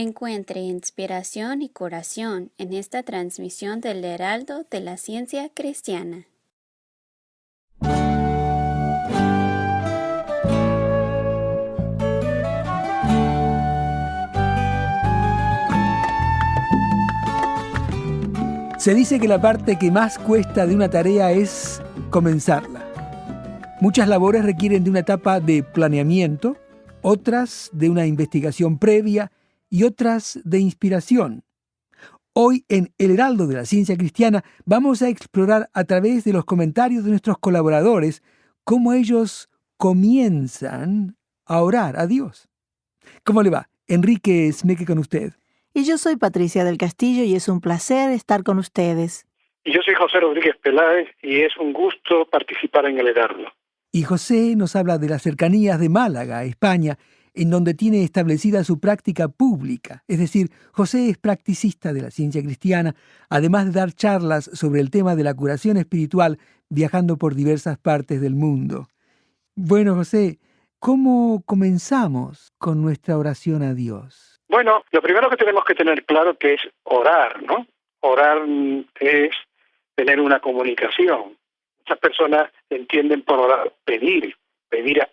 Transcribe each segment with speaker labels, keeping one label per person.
Speaker 1: Encuentre inspiración y curación en esta transmisión del Heraldo de la Ciencia Cristiana.
Speaker 2: Se dice que la parte que más cuesta de una tarea es comenzarla. Muchas labores requieren de una etapa de planeamiento, otras de una investigación previa y otras de inspiración. Hoy en El Heraldo de la Ciencia Cristiana vamos a explorar a través de los comentarios de nuestros colaboradores cómo ellos comienzan a orar a Dios. ¿Cómo le va? Enrique Smeke con usted.
Speaker 3: Y yo soy Patricia del Castillo y es un placer estar con ustedes.
Speaker 4: Y yo soy José Rodríguez Peláez y es un gusto participar en El Heraldo.
Speaker 2: Y José nos habla de las cercanías de Málaga, España, en donde tiene establecida su práctica pública. Es decir, José es practicista de la ciencia cristiana, además de dar charlas sobre el tema de la curación espiritual, viajando por diversas partes del mundo. Bueno, José, ¿cómo comenzamos con nuestra oración a Dios?
Speaker 4: Bueno, lo primero que tenemos que tener claro que es orar, ¿no? Orar es tener una comunicación. Muchas personas entienden por orar pedir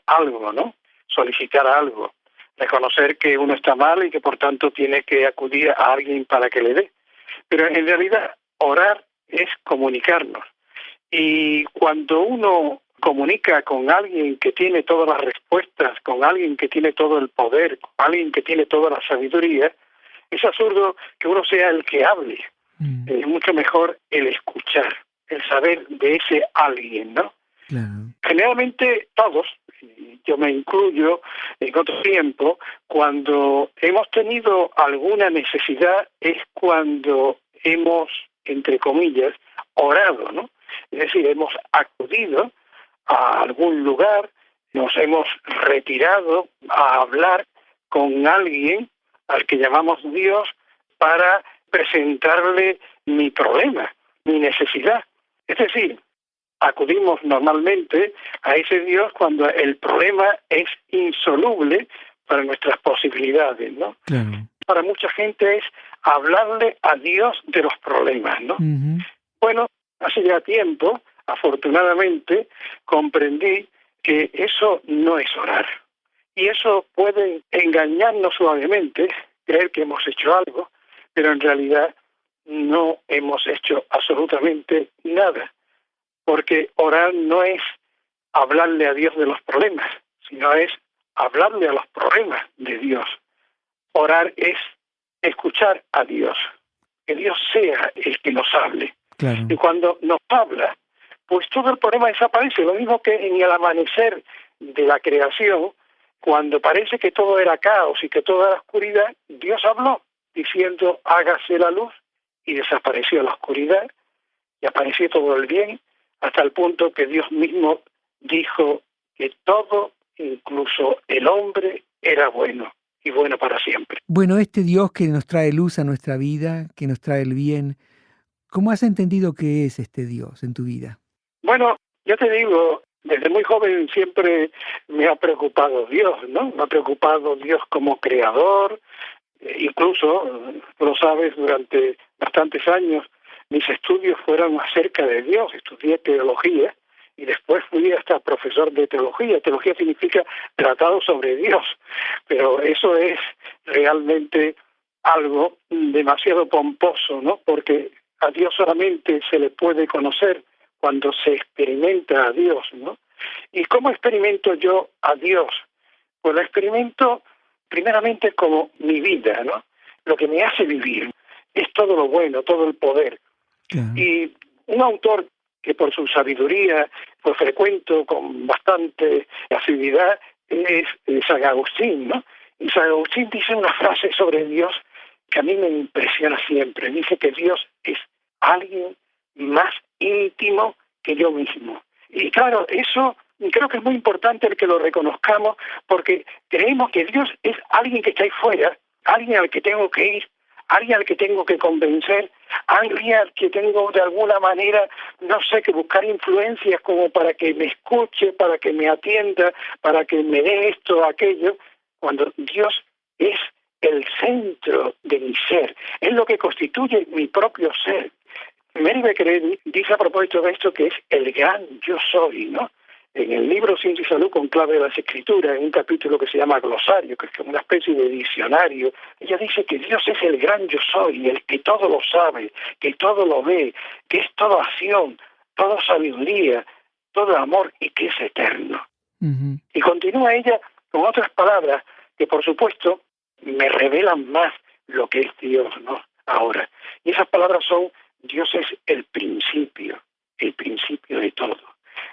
Speaker 4: algo, ¿no? Solicitar algo, reconocer que uno está mal y que por tanto tiene que acudir a alguien para que le dé. Pero en realidad orar es comunicarnos. Y cuando uno comunica con alguien que tiene todas las respuestas, con alguien que tiene todo el poder, con alguien que tiene toda la sabiduría, es absurdo que uno sea el que hable. Es mucho mejor el escuchar, el saber de ese alguien, ¿no?
Speaker 2: Claro.
Speaker 4: Generalmente todos, yo me incluyo en otro tiempo, cuando hemos tenido alguna necesidad es cuando hemos, entre comillas, orado, ¿no? Es decir, hemos acudido a algún lugar, nos hemos retirado a hablar con alguien al que llamamos Dios para presentarle mi problema, mi necesidad. Es decir, acudimos normalmente a ese Dios cuando el problema es insoluble para nuestras posibilidades, ¿no?
Speaker 2: Claro.
Speaker 4: Para mucha gente es hablarle a Dios de los problemas, ¿no?
Speaker 2: Uh-huh.
Speaker 4: Bueno, hace ya tiempo, afortunadamente, comprendí que eso no es orar. Y eso puede engañarnos suavemente, creer que hemos hecho algo, pero en realidad no hemos hecho absolutamente nada. Porque orar no es hablarle a Dios de los problemas, sino es hablarle a los problemas de Dios. Orar es escuchar a Dios, que Dios sea el que nos hable.
Speaker 2: Claro.
Speaker 4: Y cuando nos habla, pues todo el problema desaparece. Lo mismo que en el amanecer de la creación, cuando parece que todo era caos y que toda la oscuridad, Dios habló diciendo hágase la luz y desapareció la oscuridad y apareció todo el bien, hasta el punto que Dios mismo dijo que todo, incluso el hombre, era bueno y bueno para siempre.
Speaker 2: Bueno, este Dios que nos trae luz a nuestra vida, que nos trae el bien, ¿cómo has entendido que es este Dios en tu vida?
Speaker 4: Bueno, yo te digo, desde muy joven siempre me ha preocupado Dios, ¿no? Me ha preocupado Dios como creador, incluso, tú lo sabes, durante bastantes años mis estudios fueron acerca de Dios, estudié teología y después fui hasta profesor de teología. Teología significa tratado sobre Dios, pero eso es realmente algo demasiado pomposo, ¿no? Porque a Dios solamente se le puede conocer cuando se experimenta a Dios, ¿no? ¿Y cómo experimento yo a Dios? Pues lo experimento primeramente como mi vida, ¿no? Lo que me hace vivir es todo lo bueno, todo el poder.
Speaker 2: Claro.
Speaker 4: Y un autor que por su sabiduría pues frecuento con bastante asiduidad es San Agustín, ¿no? Y San Agustín dice una frase sobre Dios que a mí me impresiona siempre. Dice que Dios es alguien más íntimo que yo mismo. Y claro, eso creo que es muy importante el que lo reconozcamos, porque creemos que Dios es alguien que está ahí fuera, alguien al que tengo que ir, alguien al que tengo que convencer, alguien al que tengo de alguna manera, no sé, que buscar influencias como para que me escuche, para que me atienda, para que me dé esto o aquello, cuando Dios es el centro de mi ser, es lo que constituye mi propio ser. Mary Becquerel dice a propósito de esto que es el gran yo soy, ¿no? En el libro Ciencia y Salud con clave de las Escrituras, en un capítulo que se llama Glosario, que es como una especie de diccionario, ella dice que Dios es el gran yo soy, el que todo lo sabe, que todo lo ve, que es toda acción, toda sabiduría, todo amor y que es eterno.
Speaker 2: Ujú.
Speaker 4: Y continúa ella con otras palabras que, por supuesto, me revelan más lo que es Dios, ¿no? Ahora. Y esas palabras son: Dios es el principio de todo.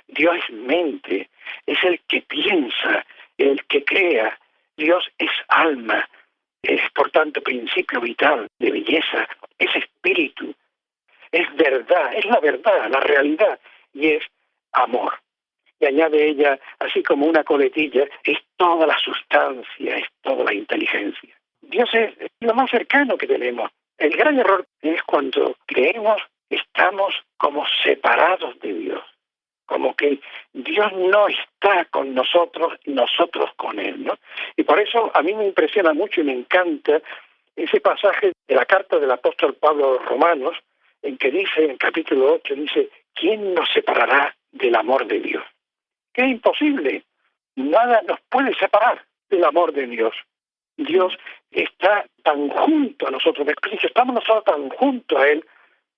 Speaker 4: Dios es mente, es el que piensa, el que crea. Dios es alma, es por tanto principio vital de belleza, es espíritu, es verdad, es la verdad, la realidad, y es amor. Y añade ella, así como una coletilla, es toda la sustancia, es toda la inteligencia. Dios es lo más cercano que tenemos. El gran error es cuando creemos que estamos como separados de Dios, como que Dios no está con nosotros y nosotros con Él, ¿no? Y por eso a mí me impresiona mucho y me encanta ese pasaje de la carta del apóstol Pablo a los Romanos, en que dice, en el capítulo 8, dice: ¿quién nos separará del amor de Dios? Que es imposible. Nada nos puede separar del amor de Dios. Dios está tan junto a nosotros. Me explico, estamos nosotros tan junto a Él,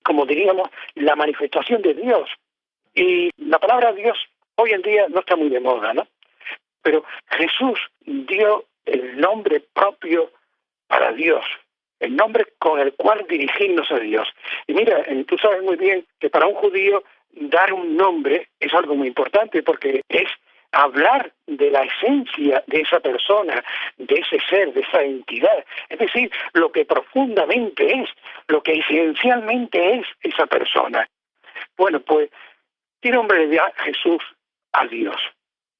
Speaker 4: como diríamos, la manifestación de Dios. Y la palabra Dios hoy en día no está muy de moda, ¿no? Pero Jesús dio el nombre propio para Dios, el nombre con el cual dirigirnos a Dios. Y mira, tú sabes muy bien que para un judío dar un nombre es algo muy importante, porque es hablar de la esencia de esa persona, de ese ser, de esa entidad. Es decir, lo que profundamente es, lo que esencialmente es esa persona. Bueno, pues, ¿qué nombre le da Jesús a Dios?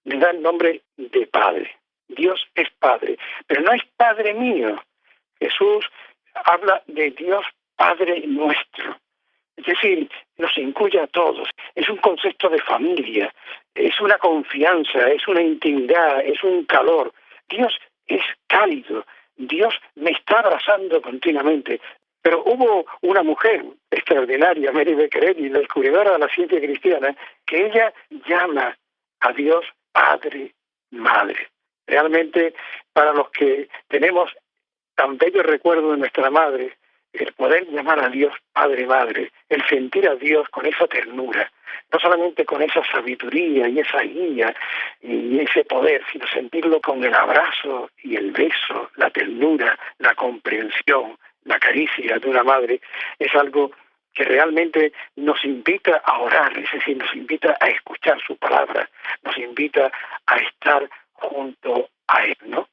Speaker 4: Le da el nombre de Padre. Dios es Padre, pero no es Padre mío. Jesús habla de Dios Padre nuestro. Es decir, nos incluye a todos. Es un concepto de familia, es una confianza, es una intimidad, es un calor. Dios es cálido, Dios me está abrazando continuamente. Pero hubo una mujer extraordinaria, Mary Becquerel, la descubridora de la ciencia cristiana, que ella llama a Dios Padre, Madre. Realmente, para los que tenemos tan bello recuerdo de nuestra madre, el poder llamar a Dios Padre, Madre, el sentir a Dios con esa ternura, no solamente con esa sabiduría y esa guía y ese poder, sino sentirlo con el abrazo y el beso, la ternura, la comprensión, la caricia de una madre, es algo que realmente nos invita a orar, es decir, nos invita a escuchar su palabra, nos invita a estar junto a Él, ¿no?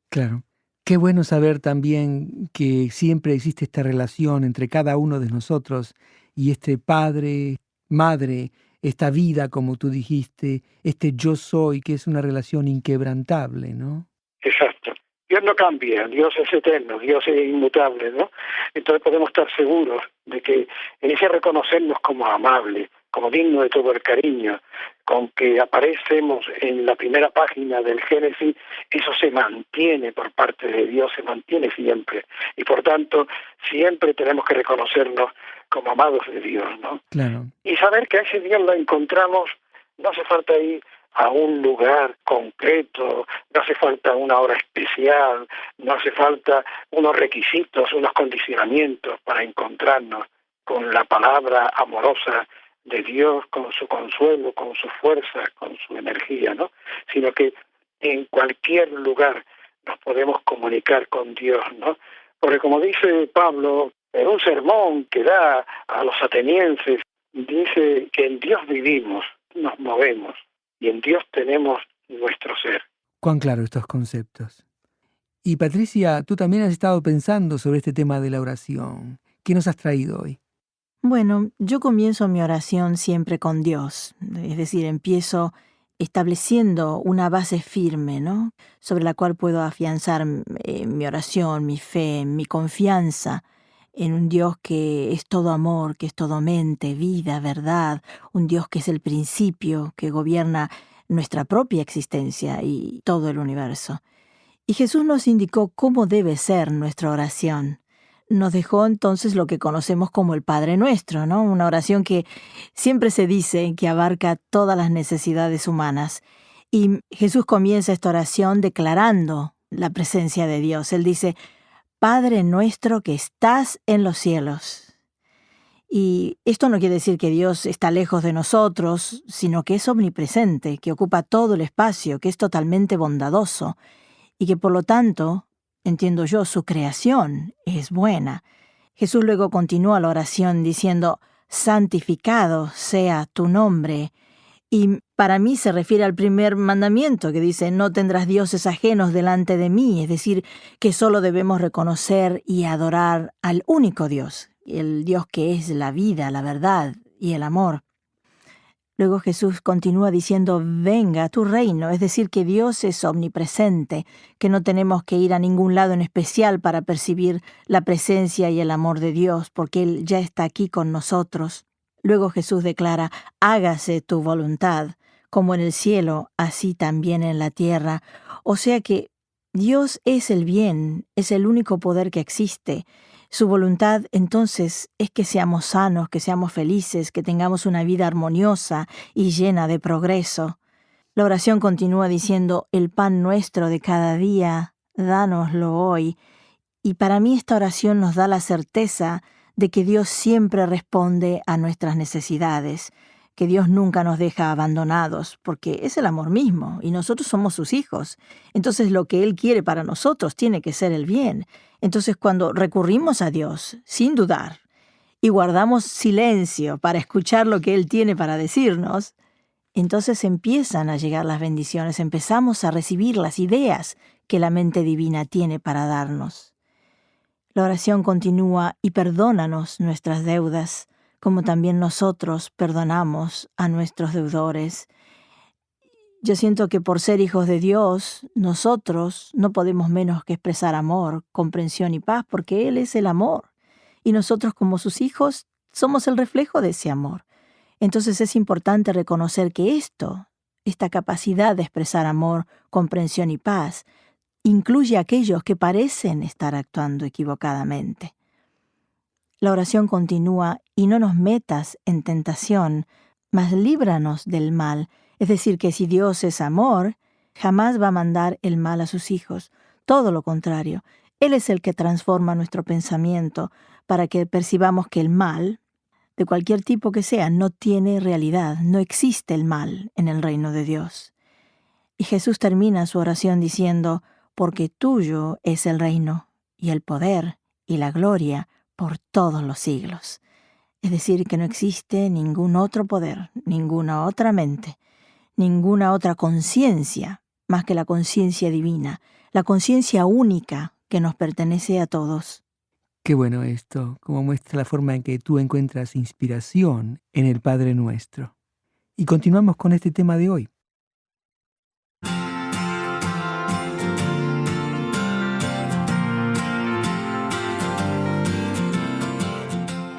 Speaker 2: Claro. Qué bueno saber también que siempre existe esta relación entre cada uno de nosotros y este padre, madre, esta vida, como tú dijiste, este yo soy, que es una relación inquebrantable, ¿no?
Speaker 4: Exacto. Dios no cambia, Dios es eterno, Dios es inmutable, ¿no? Entonces podemos estar seguros de que en ese reconocernos como amables, como digno de todo el cariño, con que aparecemos en la primera página del Génesis, eso se mantiene por parte de Dios, se mantiene siempre. Y por tanto, siempre tenemos que reconocernos como amados de Dios, ¿no?
Speaker 2: Claro.
Speaker 4: Y saber que a ese Dios lo encontramos, no hace falta ir a un lugar concreto, no hace falta una hora especial, no hace falta unos requisitos, unos condicionamientos para encontrarnos con la palabra amorosa de Dios, con su consuelo, con su fuerza, con su energía, ¿no? Sino que en cualquier lugar nos podemos comunicar con Dios, ¿no? Porque como dice Pablo en un sermón que da a los atenienses, dice que en Dios vivimos, nos movemos, y en Dios tenemos nuestro ser.
Speaker 2: Cuán claro estos conceptos. Y Patricia, tú también has estado pensando sobre este tema de la oración. ¿Qué nos has traído hoy?
Speaker 3: Bueno, yo comienzo mi oración siempre con Dios, es decir, empiezo estableciendo una base firme, ¿no? Sobre la cual puedo afianzar mi oración, mi fe, mi confianza en un Dios que es todo amor, que es todo mente, vida, verdad, un Dios que es el principio, que gobierna nuestra propia existencia y todo el universo. Y Jesús nos indicó cómo debe ser nuestra oración. Nos dejó entonces lo que conocemos como el Padre Nuestro, ¿no? Una oración que siempre se dice que abarca todas las necesidades humanas. Y Jesús comienza esta oración declarando la presencia de Dios. Él dice, Padre nuestro que estás en los cielos. Y esto no quiere decir que Dios está lejos de nosotros, sino que es omnipresente, que ocupa todo el espacio, que es totalmente bondadoso y que por lo tanto, entiendo yo, su creación es buena. Jesús luego continúa la oración diciendo, santificado sea tu nombre. Y para mí se refiere al primer mandamiento que dice, no tendrás dioses ajenos delante de mí, es decir, que solo debemos reconocer y adorar al único Dios, el Dios que es la vida, la verdad y el amor. Luego Jesús continúa diciendo, venga a tu reino, es decir, que Dios es omnipresente, que no tenemos que ir a ningún lado en especial para percibir la presencia y el amor de Dios, porque Él ya está aquí con nosotros. Luego Jesús declara, hágase tu voluntad, como en el cielo, así también en la tierra. O sea que Dios es el bien, es el único poder que existe. Su voluntad, entonces, es que seamos sanos, que seamos felices, que tengamos una vida armoniosa y llena de progreso. La oración continúa diciendo, el pan nuestro de cada día, dánoslo hoy. Y para mí esta oración nos da la certeza de que Dios siempre responde a nuestras necesidades, que Dios nunca nos deja abandonados, porque es el amor mismo, y nosotros somos sus hijos. Entonces lo que Él quiere para nosotros tiene que ser el bien. Entonces cuando recurrimos a Dios, sin dudar, y guardamos silencio para escuchar lo que Él tiene para decirnos, entonces empiezan a llegar las bendiciones, empezamos a recibir las ideas que la mente divina tiene para darnos. La oración continúa, y perdónanos nuestras deudas, como también nosotros perdonamos a nuestros deudores. Yo siento que por ser hijos de Dios, nosotros no podemos menos que expresar amor, comprensión y paz, porque Él es el amor. Y nosotros como sus hijos somos el reflejo de ese amor. Entonces es importante reconocer que esta capacidad de expresar amor, comprensión y paz, incluye a aquellos que parecen estar actuando equivocadamente. La oración continúa, y no nos metas en tentación, mas líbranos del mal. Es decir, que si Dios es amor, jamás va a mandar el mal a sus hijos. Todo lo contrario, Él es el que transforma nuestro pensamiento para que percibamos que el mal, de cualquier tipo que sea, no tiene realidad, no existe el mal en el reino de Dios. Y Jesús termina su oración diciendo, porque tuyo es el reino, y el poder, y la gloria, por todos los siglos. Es decir, que no existe ningún otro poder, ninguna otra mente, ninguna otra conciencia, más que la conciencia divina, la conciencia única que nos pertenece a todos.
Speaker 2: Qué bueno esto, como muestra la forma en que tú encuentras inspiración en el Padre Nuestro. Y continuamos con este tema de hoy.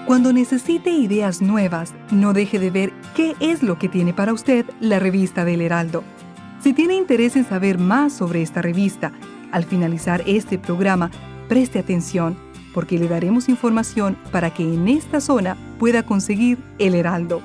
Speaker 5: Cuando necesite ideas nuevas, no deje de ver qué es lo que tiene para usted la revista del Heraldo. Si tiene interés en saber más sobre esta revista, al finalizar este programa, preste atención, porque le daremos información para que en esta zona pueda conseguir el Heraldo.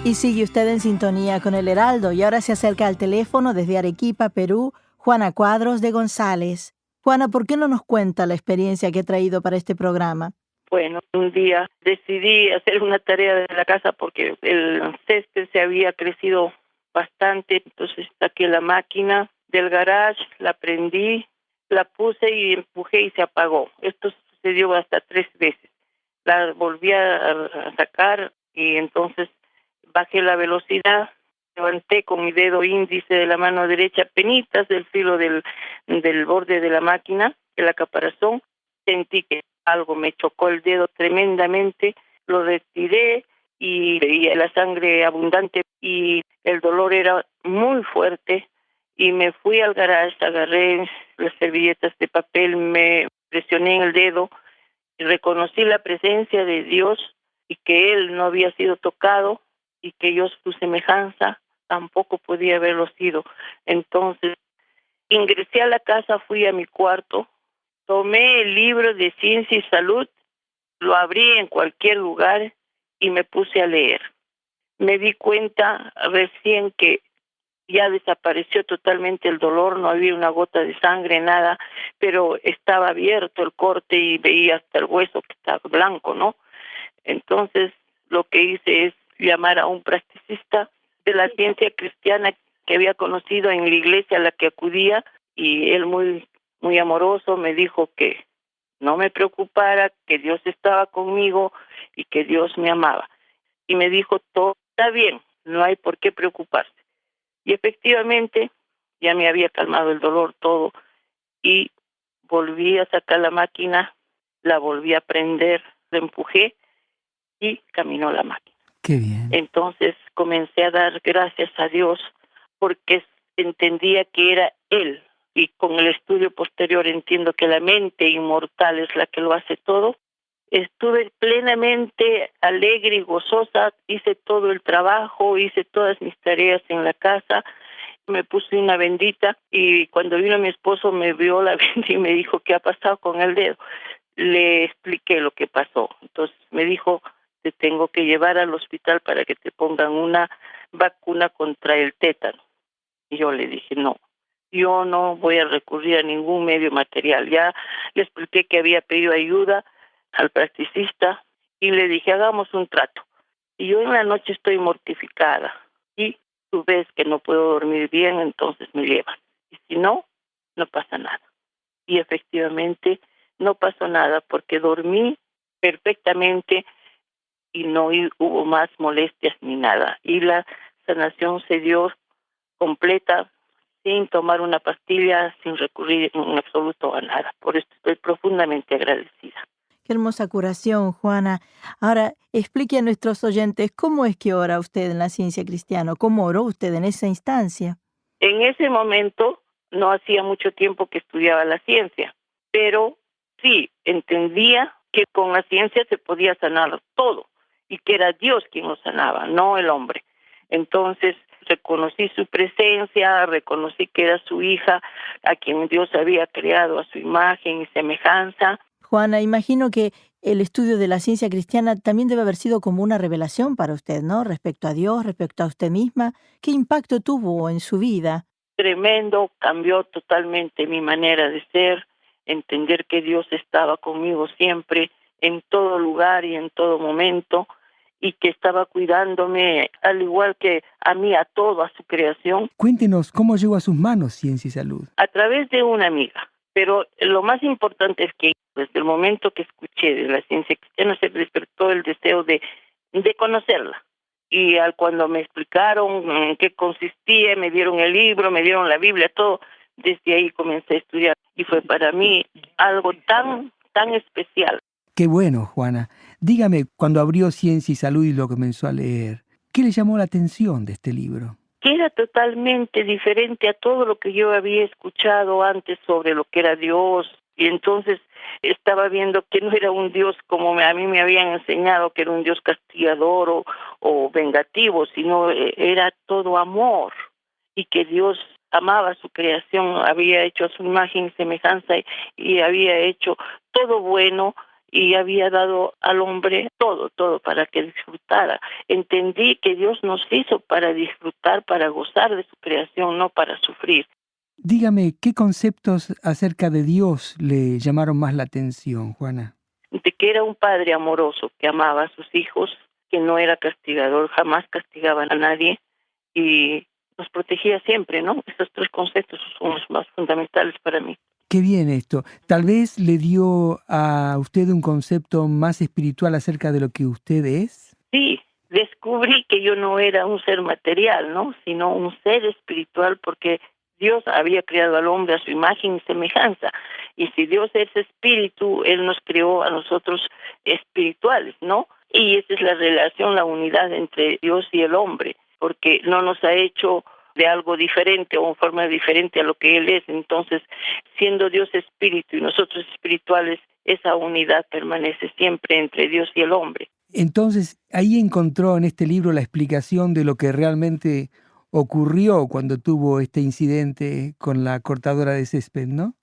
Speaker 3: Y sigue usted en sintonía con el Heraldo, y ahora se acerca al teléfono desde Arequipa, Perú, Juana Cuadros de González. Juana, ¿por qué no nos cuenta la experiencia que ha traído para este programa?
Speaker 6: Bueno, un día decidí hacer una tarea de la casa porque el césped se había crecido bastante, entonces saqué la máquina del garage, la prendí, la puse y empujé y se apagó. Esto sucedió hasta 3 veces. La volví a sacar y entonces bajé la velocidad, levanté con mi dedo índice de la mano derecha penitas del filo del borde de la máquina, el caparazón. Sentí que algo me chocó el dedo tremendamente, lo retiré y veía la sangre abundante y el dolor era muy fuerte y me fui al garage, agarré las servilletas de papel, me presioné en el dedo y reconocí la presencia de Dios y que él no había sido tocado y que yo su semejanza tampoco podía haberlo sido. Entonces ingresé a la casa, fui a mi cuarto, tomé el libro de Ciencia y Salud, lo abrí en cualquier lugar y me puse a leer. Me di cuenta recién que ya desapareció totalmente el dolor, no había una gota de sangre, nada, pero estaba abierto el corte y veía hasta el hueso que estaba blanco, ¿no? Entonces lo que hice es llamar a un practicista de la ciencia cristiana que había conocido en la iglesia a la que acudía, y él muy amoroso me dijo que no me preocupara, que Dios estaba conmigo y que Dios me amaba. Y me dijo, todo está bien, no hay por qué preocuparse. Y efectivamente ya me había calmado el dolor todo, y volví a sacar la máquina, la volví a prender, la empujé y caminó la máquina.
Speaker 2: Qué bien.
Speaker 6: Entonces comencé a dar gracias a Dios porque entendía que era Él, y con el estudio posterior entiendo que la mente inmortal es la que lo hace todo. Estuve plenamente alegre y gozosa, hice todo el trabajo, hice todas mis tareas en la casa, me puse una bendita, y cuando vino mi esposo me vio la bendita y me dijo, ¿qué ha pasado con el dedo? Le expliqué lo que pasó. Entonces me dijo, te tengo que llevar al hospital para que te pongan una vacuna contra el tétano. Y yo le dije, no, yo no voy a recurrir a ningún medio material. Ya le expliqué que había pedido ayuda al practicista y le dije, hagamos un trato. Y yo en la noche estoy mortificada y tú ves que no puedo dormir bien, entonces me llevas. Y si no, no pasa nada. Y efectivamente no pasó nada porque dormí perfectamente y no hubo más molestias ni nada. Y la sanación se dio completa, sin tomar una pastilla, sin recurrir en absoluto a nada. Por esto estoy profundamente agradecida.
Speaker 3: Qué hermosa curación, Juana. Ahora, explique a nuestros oyentes cómo es que ora usted en la ciencia cristiana, cómo oró usted en esa instancia.
Speaker 6: En ese momento no hacía mucho tiempo que estudiaba la ciencia, pero sí entendía que con la ciencia se podía sanar todo y que era Dios quien lo sanaba, no el hombre. Entonces reconocí su presencia, reconocí que era su hija, a quien Dios había creado a su imagen y semejanza.
Speaker 3: Juana, imagino que el estudio de la ciencia cristiana también debe haber sido como una revelación para usted, ¿no? Respecto a Dios, respecto a usted misma. ¿Qué impacto tuvo en su vida?
Speaker 6: Tremendo, cambió totalmente mi manera de ser, entender que Dios estaba conmigo siempre, en todo lugar y en todo momento, y que estaba cuidándome, al igual que a mí, a todo, a su creación.
Speaker 2: Cuéntenos cómo llegó a sus manos Ciencia y Salud.
Speaker 6: A través de una amiga. Pero lo más importante es que desde el momento que escuché de la ciencia cristiana se despertó el deseo de conocerla. Y cuando me explicaron en qué consistía, me dieron el libro, me dieron la Biblia, todo, desde ahí comencé a estudiar. Y fue para mí algo tan especial.
Speaker 2: Qué bueno, Juana. Dígame, cuando abrió Ciencia y Salud y lo comenzó a leer, ¿qué le llamó la atención de este libro?
Speaker 6: Que era totalmente diferente a todo lo que yo había escuchado antes sobre lo que era Dios. Y entonces estaba viendo que no era un Dios como a mí me habían enseñado, que era un Dios castigador o vengativo, sino era todo amor, y que Dios amaba su creación, había hecho a su imagen y semejanza y había hecho todo bueno, y había dado al hombre todo para que disfrutara. Entendí que Dios nos hizo para disfrutar, para gozar de su creación, no para sufrir.
Speaker 2: Dígame, ¿qué conceptos acerca de Dios le llamaron más la atención, Juana?
Speaker 6: De que era un padre amoroso, que amaba a sus hijos, que no era castigador, jamás castigaba a nadie y nos protegía siempre, ¿no? Esos tres conceptos son los más fundamentales para mí.
Speaker 2: Qué bien esto. Tal vez le dio a usted un concepto más espiritual acerca de lo que usted es.
Speaker 6: Sí, descubrí que yo no era un ser material, ¿no? Sino un ser espiritual, porque Dios había creado al hombre a su imagen y semejanza. Y si Dios es espíritu, Él nos creó a nosotros espirituales, ¿no? Y esa es la relación, la unidad entre Dios y el hombre, porque no nos ha hecho de algo diferente o en forma diferente a lo que Él es. Entonces, siendo Dios espíritu y nosotros espirituales, esa unidad permanece siempre entre Dios y el hombre.
Speaker 2: Entonces, ahí encontró en este libro la explicación de lo que realmente ocurrió cuando tuvo este incidente con la cortadora de césped, ¿no?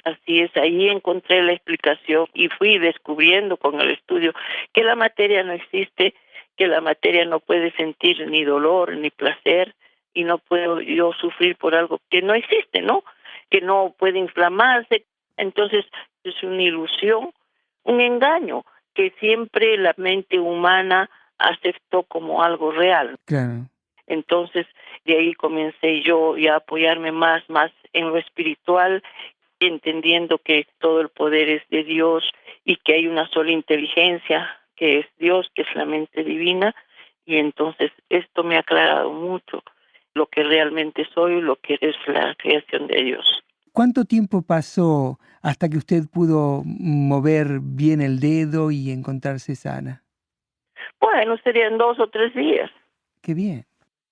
Speaker 6: Así es, ahí encontré la explicación y fui descubriendo con el estudio que la materia no existe, que la materia no puede sentir ni dolor ni placer y no puedo yo sufrir por algo que no existe, ¿no? Que no puede inflamarse. Entonces es una ilusión, un engaño que siempre la mente humana aceptó como algo real.
Speaker 2: Claro.
Speaker 6: Entonces de ahí comencé yo ya a apoyarme más en lo espiritual, entendiendo que todo el poder es de Dios y que hay una sola inteligencia, que es Dios, que es la mente divina, y entonces esto me ha aclarado mucho lo que realmente soy, lo que es la creación de Dios.
Speaker 2: ¿Cuánto tiempo pasó hasta que usted pudo mover bien el dedo y encontrarse sana?
Speaker 6: Bueno, serían 2 o 3 días.
Speaker 2: Qué bien.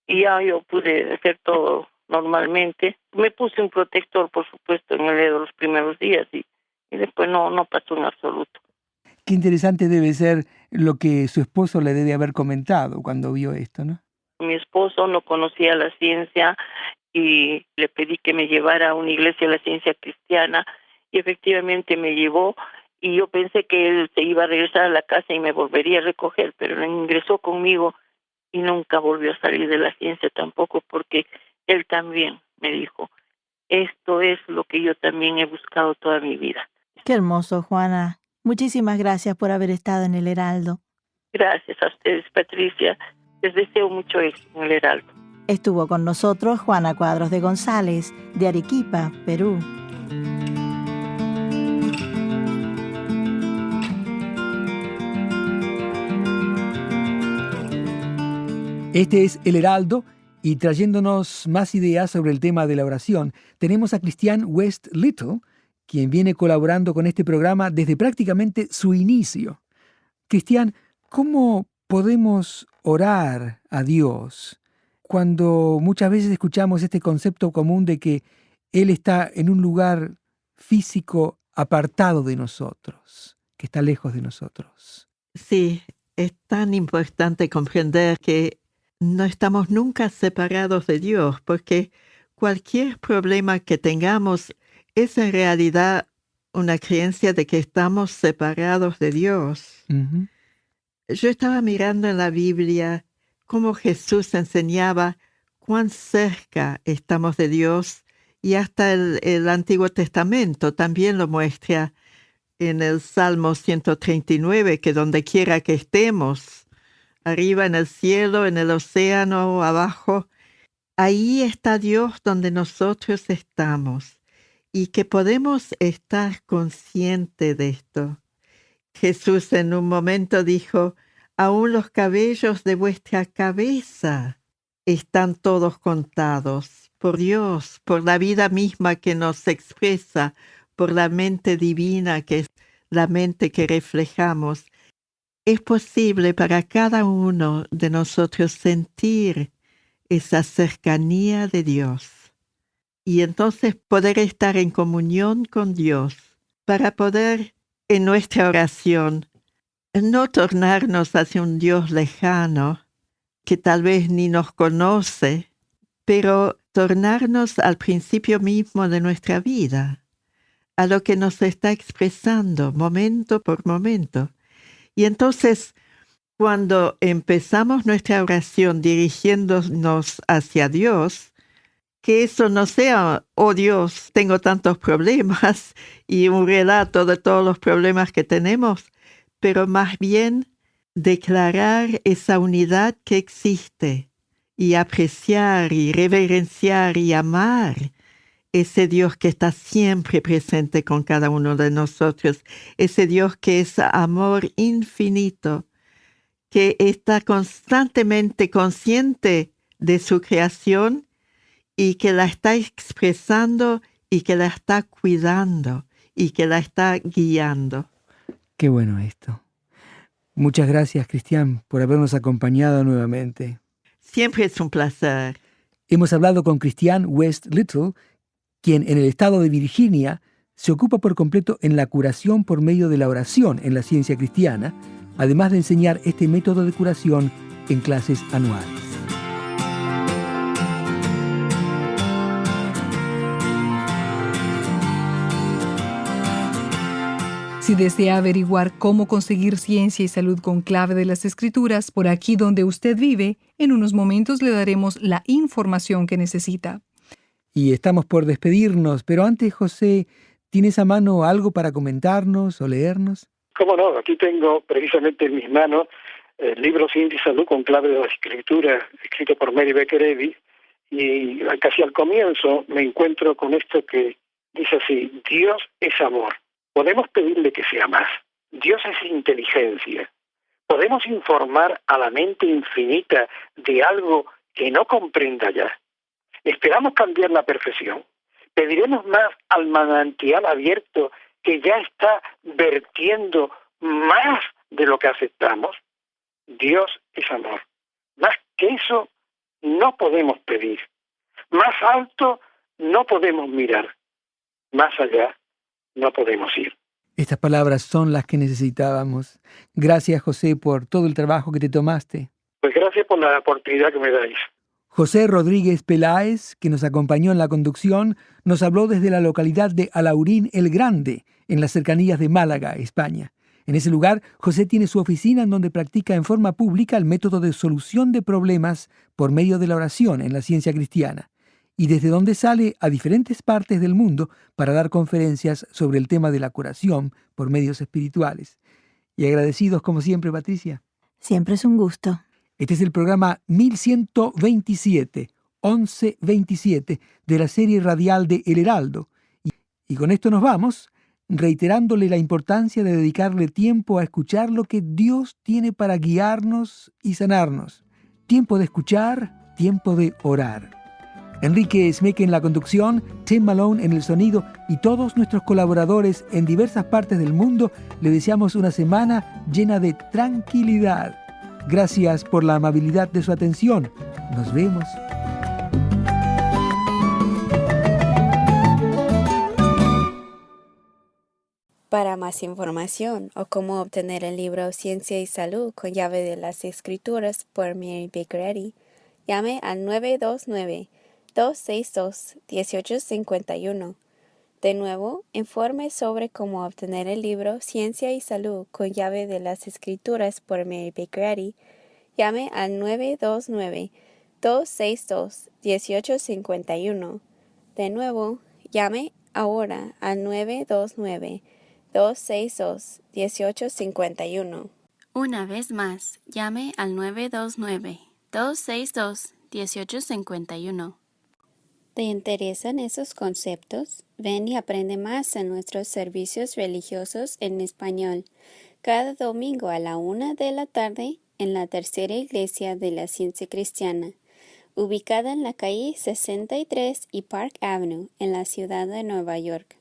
Speaker 6: Y ya yo pude hacer todo normalmente. Me puse un protector, por supuesto, en el dedo los primeros días y después no pasó en absoluto.
Speaker 2: Qué interesante debe ser lo que su esposo le debe haber comentado cuando vio esto, ¿no?
Speaker 6: Mi esposo no conocía la ciencia y le pedí que me llevara a una iglesia de la ciencia cristiana y efectivamente me llevó y yo pensé que él se iba a regresar a la casa y me volvería a recoger, pero él ingresó conmigo y nunca volvió a salir de la ciencia tampoco, porque él también me dijo, esto es lo que yo también he buscado toda mi vida.
Speaker 3: Qué hermoso, Juana. Muchísimas gracias por haber estado en el Heraldo.
Speaker 6: Gracias a ustedes, Patricia. Les deseo mucho éxito en el Heraldo.
Speaker 3: Estuvo con nosotros Juana Cuadros de González, de Arequipa, Perú.
Speaker 2: Este es El Heraldo, y trayéndonos más ideas sobre el tema de la oración, tenemos a Christian West Little, quien viene colaborando con este programa desde prácticamente su inicio. Christian, ¿cómo podemos orar a Dios cuando muchas veces escuchamos este concepto común de que Él está en un lugar físico apartado de nosotros, que está lejos de nosotros?
Speaker 7: Sí, es tan importante comprender que no estamos nunca separados de Dios, porque cualquier problema que tengamos es en realidad una creencia de que estamos separados de Dios.
Speaker 2: Uh-huh.
Speaker 7: Yo estaba mirando en la Biblia cómo Jesús enseñaba cuán cerca estamos de Dios, y hasta el Antiguo Testamento también lo muestra en el Salmo 139, que donde quiera que estemos, arriba en el cielo, en el océano, abajo, ahí está Dios donde nosotros estamos, y que podemos estar conscientes de esto. Jesús en un momento dijo, aún los cabellos de vuestra cabeza están todos contados por Dios, por la vida misma que nos expresa, por la mente divina que es la mente que reflejamos. Es posible para cada uno de nosotros sentir esa cercanía de Dios y entonces poder estar en comunión con Dios para poder en nuestra oración no tornarnos hacia un Dios lejano que tal vez ni nos conoce, pero tornarnos al principio mismo de nuestra vida, a lo que nos está expresando momento por momento. Y entonces, cuando empezamos nuestra oración dirigiéndonos hacia Dios, que eso no sea, oh Dios, tengo tantos problemas, y un relato de todos los problemas que tenemos, pero más bien declarar esa unidad que existe y apreciar y reverenciar y amar ese Dios que está siempre presente con cada uno de nosotros, ese Dios que es amor infinito, que está constantemente consciente de su creación y que la está expresando y que la está cuidando y que la está guiando.
Speaker 2: Qué bueno esto. Muchas gracias, Christian, por habernos acompañado nuevamente.
Speaker 7: Siempre es un placer.
Speaker 2: Hemos hablado con Christian West Little, quien en el estado de Virginia se ocupa por completo en la curación por medio de la oración en la ciencia cristiana, además de enseñar este método de curación en clases anuales.
Speaker 5: Si desea averiguar cómo conseguir ciencia y salud con clave de las Escrituras por aquí donde usted vive, en unos momentos le daremos la información que necesita.
Speaker 2: Y estamos por despedirnos, pero antes, José, ¿tienes a mano algo para comentarnos o leernos?
Speaker 4: Cómo no, aquí tengo precisamente en mis manos el libro Ciencia y Salud con clave de la Escritura, escrito por Mary Baker Eddy, y casi al comienzo me encuentro con esto que dice así: Dios es amor. Podemos pedirle que sea más. Dios es inteligencia. Podemos informar a la mente infinita de algo que no comprenda ya. Esperamos cambiar la perfección. Pediremos más al manantial abierto que ya está vertiendo más de lo que aceptamos. Dios es amor. Más que eso no podemos pedir. Más alto no podemos mirar. Más allá no podemos ir.
Speaker 2: Estas palabras son las que necesitábamos. Gracias, José, por todo el trabajo que te tomaste.
Speaker 4: Pues gracias por la oportunidad que me dais.
Speaker 2: José Rodríguez Peláez, que nos acompañó en la conducción, nos habló desde la localidad de Alaurín el Grande, en las cercanías de Málaga, España. En ese lugar, José tiene su oficina en donde practica en forma pública el método de solución de problemas por medio de la oración en la ciencia cristiana, y desde donde sale a diferentes partes del mundo para dar conferencias sobre el tema de la curación por medios espirituales. Y agradecidos como siempre, Patricia.
Speaker 3: Siempre es un gusto.
Speaker 2: Este es el programa 1127, 1127 de la serie radial de El Heraldo. Y con esto nos vamos, reiterándole la importancia de dedicarle tiempo a escuchar lo que Dios tiene para guiarnos y sanarnos. Tiempo de escuchar, tiempo de orar. Enrique Smeke en la conducción, Tim Malone en el sonido y todos nuestros colaboradores en diversas partes del mundo le deseamos una semana llena de tranquilidad. Gracias por la amabilidad de su atención. Nos vemos.
Speaker 1: Para más información o cómo obtener el libro Ciencia y Salud con llave de las Escrituras por Mary Baker Eddy, llame al 929-262-1851. De nuevo, informe sobre cómo obtener el libro Ciencia y Salud con llave de las Escrituras por Mary Baker Eddy. Llame al 929-262-1851. De nuevo, llame ahora al 929-262-1851. Una vez más, llame al 929-262-1851. ¿Te interesan esos conceptos? Ven y aprende más en nuestros servicios religiosos en español, cada domingo a la 1 de la tarde en la Tercera Iglesia de la Ciencia Cristiana, ubicada en la calle 63 y Park Avenue, en la ciudad de Nueva York.